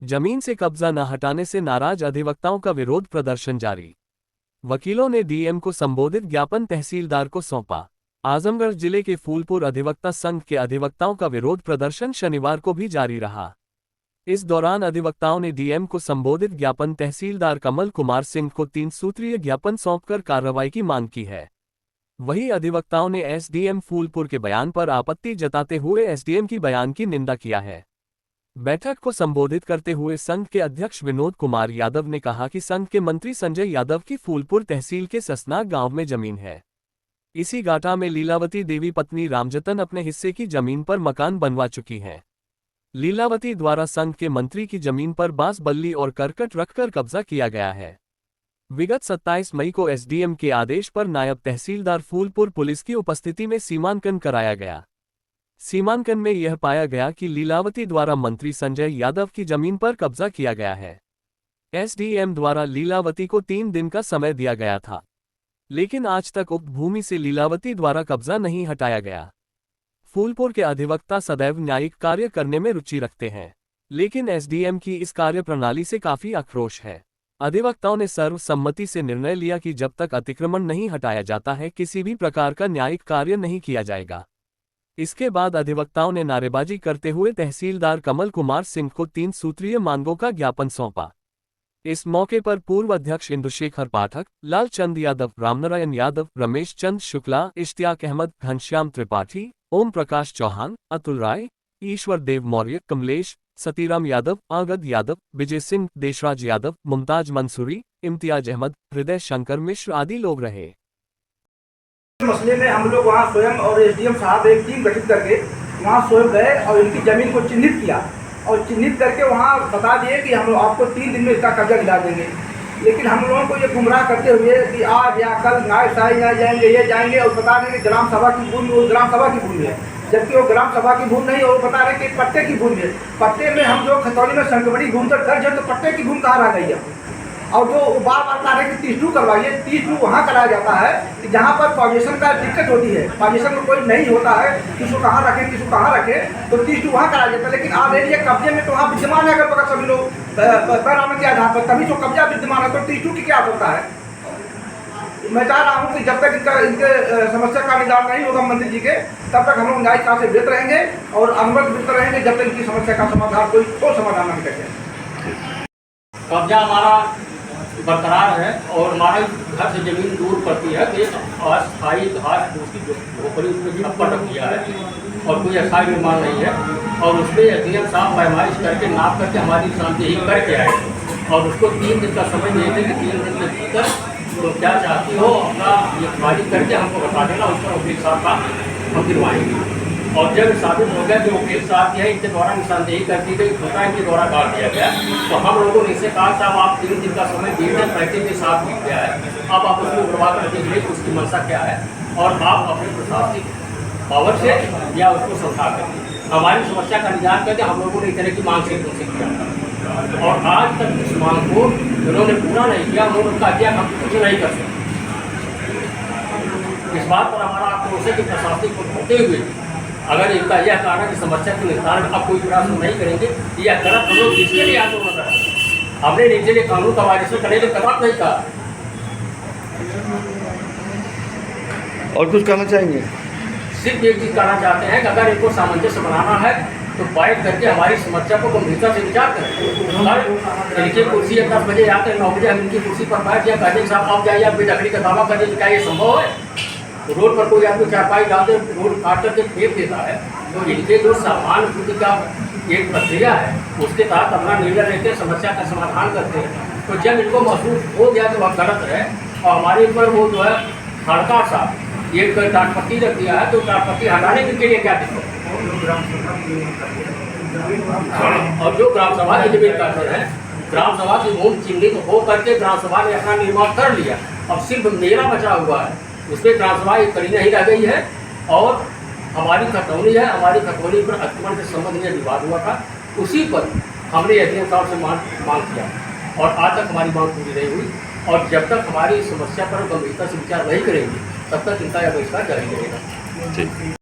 जमीन से कब्जा न हटाने से नाराज अधिवक्ताओं का विरोध प्रदर्शन जारी। वकीलों ने डीएम को संबोधित ज्ञापन तहसीलदार को सौंपा। आजमगढ़ जिले के फूलपुर अधिवक्ता संघ के अधिवक्ताओं का विरोध प्रदर्शन शनिवार को भी जारी रहा। इस दौरान अधिवक्ताओं ने डीएम को संबोधित ज्ञापन तहसीलदार कमल कुमार सिंह को 3 सूत्रीय ज्ञापन सौंपकर कार्रवाई की मांग की है। वहीं अधिवक्ताओं ने एसडीएम फूलपुर के बयान पर आपत्ति जताते हुए एसडीएम की बयान की निंदा किया है। बैठक को संबोधित करते हुए संघ के अध्यक्ष विनोद कुमार यादव ने कहा कि संघ के मंत्री संजय यादव की फूलपुर तहसील के ससनाग गांव में जमीन है। इसी गाटा में लीलावती देवी पत्नी रामजतन अपने हिस्से की जमीन पर मकान बनवा चुकी हैं। लीलावती द्वारा संघ के मंत्री की जमीन पर बांस बल्ली और करकट रखकर कब्जा किया गया है। विगत 27 मई को एसडीएम के आदेश पर नायब तहसीलदार फूलपुर पुलिस की उपस्थिति में सीमांकन कराया गया। सीमांकन में यह पाया गया कि लीलावती द्वारा मंत्री संजय यादव की जमीन पर कब्जा किया गया है। एसडीएम द्वारा लीलावती को 3 दिन का समय दिया गया था, लेकिन आज तक उक्त भूमि से लीलावती द्वारा कब्जा नहीं हटाया गया। फूलपुर के अधिवक्ता सदैव न्यायिक कार्य करने में रुचि रखते हैं, लेकिन एसडीएम की इस कार्य प्रणाली से काफी आक्रोश है। अधिवक्ताओं ने सर्वसम्मति से निर्णय लिया कि जब तक अतिक्रमण नहीं हटाया जाता है, किसी भी प्रकार का न्यायिक कार्य नहीं किया जाएगा। इसके बाद अधिवक्ताओं ने नारेबाजी करते हुए तहसीलदार कमल कुमार सिंह को 3 सूत्रीय मांगों का ज्ञापन सौंपा। इस मौके पर पूर्व अध्यक्ष इंदुशेखर पाठक, लालचंद यादव, रामनारायण यादव, रमेश चंद शुक्ला, इश्तियाक अहमद, घनश्याम त्रिपाठी, ओम प्रकाश चौहान, अतुल राय, ईश्वर देव मौर्य, कमलेश, सतीराम यादव, आगद यादव, विजय सिंह, देशराज यादव, मुमताज मंसूरी, इम्तियाज अहमद, हृदय शंकर मिश्र आदि लोग रहे। मसले में हम लोग वहाँ स्वयं और एसडीएम साहब एक टीम गठित करके वहाँ स्वयं गए और इनकी ज़मीन को चिन्हित किया और चिन्हित करके वहाँ बता दिए कि हम आपको 3 दिन में इसका कब्जा दिला देंगे। लेकिन हम लोगों को ये गुमराह करते हुए कि आज या कल न्याय साई ना जाएंगे, ये जाएंगे और बता देंगे ग्राम सभा की भूमि, वो ग्राम सभा की भूमि है, जबकि वो ग्राम सभा की भूमि नहीं, और बता रहे कि पट्टे की भूमि है। पट्टे में हम लोग खतौनी में संगबड़ी भूमि तक दर्ज है, तो पट्टे की भूमि कहाँ रह गई है? और जो बार बार कह रहे हैं कि 32 करवाइए, 32 वहाँ कराया जाता है कि जहाँ पर पॉजिशन का दिक्कत होती है, पॉजिशन में कोई नहीं होता है, किसको कहाँ रखें किसको कहाँ रखें, तो 32 वहाँ कराया जाता है। लेकिन ऑलरेडी ये कब्जे में तो वहाँ विद्यमान है, अगर सभी लोग पैरामीटर के आधार पर, तभी तो कब्जा विद्यमान है, तो 32 की क्या होता है? मैं चाह रहा हूँ कि जब तक इनके समस्या का निदान नहीं होगा मंत्री जी के, तब तक हम लोग न्यायिक कार्य से व्यस्त रहेंगे और अनुमत व्यस्त रहेंगे, जब तक इनकी समस्या का समाधान कोई ठोस समाधान नहीं करें। कब्जा हमारा बरकरार है और हमारे घर से जमीन दूर पड़ती है, तो एक अस्थायी घास उसकी झोपड़ी उसमें छप्पर रख दिया है और कोई अस्थायी निर्माण नहीं है। और उस पर एसडीएम साहब पैमाइश करके नाप करके हमारी निशानदेही करके आए और उसको 3 दिन का समय दिए थे कि 3 दिन के भीतर तो क्या चाहती हो अपना ये खाली करके हमको बता देना, उस पर वकील साहब का हम गिरवाएंगे। और जब साबित हो गया जो वकील साहब है इनके द्वारा निशानदेही कर दी गई, छोटा इनके द्वारा काट दिया गया, तो हम लोगों ने इसे कहा साहब आप 3 दिन का समय दिए थे, पैसे के साथ बीत गया है, अब आप उसको उड़वा कर देखिए उसकी मंशा क्या है और आप अपने प्रशासनिक पावर से या उसको समझा करिए, हमारी समस्या का निदान करके। हम लोगों ने इस तरह की मांग से उनसे किया था और आज तक इस मांग को उन्होंने पूरा नहीं किया। उन्होंने कहा कि हम कुछ नहीं कर सकते। इस बात पर हमारा आक्रोश है कि प्रशासनिक को होते हुए अगर इनका यह कारण कि समस्या के निस्तारण में अब कोई प्रयास नहीं करेंगे, यह गलत हम लोग जिसके लिए आंदोलन कर रहे हैं, हमने नीचे लिए कानून का वायलेशन करने के कदम नहीं कहा। और कुछ कहना चाहेंगे? सिर्फ एक चीज कहना चाहते हैं कि अगर इनको सामंजस्य बनाना है तो बैठ करके हमारी समस्या को गंभीरता से विचार करें। अगर इनकी कुर्सी 10 बजे आकर 9 बजे हम इनकी कुर्सी पर बैठ जाए, कहते साहब आप जाइए, आप बेदखली का दावा कर दीजिए, क्या ये संभव है? रोड पर कोई आदमी चारपाई डालते रोड काट करके फेंक देता है, तो इनके जो सामान्य स्थिति का एक प्रक्रिया है उसके तहत अपना निर्णय लेते हैं, समस्या का समाधान करते हैं। तो जब इनको महसूस हो गया तो वह गलत है और हमारे ऊपर वो जो है हड़का सा एक टाटपट्टी रख दिया है, तो टाटपट्टी हटाने के लिए क्या दिक्कत है? और जो ग्राम सभा की जमीन करते हैं, ग्राम सभा की भूमि चिन्हित हो करके ग्राम सभा ने अपना निर्माण कर लिया, अब सिर्फ मेरा बचा हुआ है, उसमें ग्राम सभा एक कड़ी नहीं रह गई है और हमारी खतौनी है, हमारी खतौनी पर अतिक्रमण के संबंध में विवाद हुआ था, उसी पर हमने एसडीएम साहब से मांग किया और आज तक हमारी मांग पूरी नहीं हुई। और जब तक हमारी समस्या पर गंभीरता से विचार नहीं करेंगे तब तक इनका यह बहिष्कार जारी रहेगा।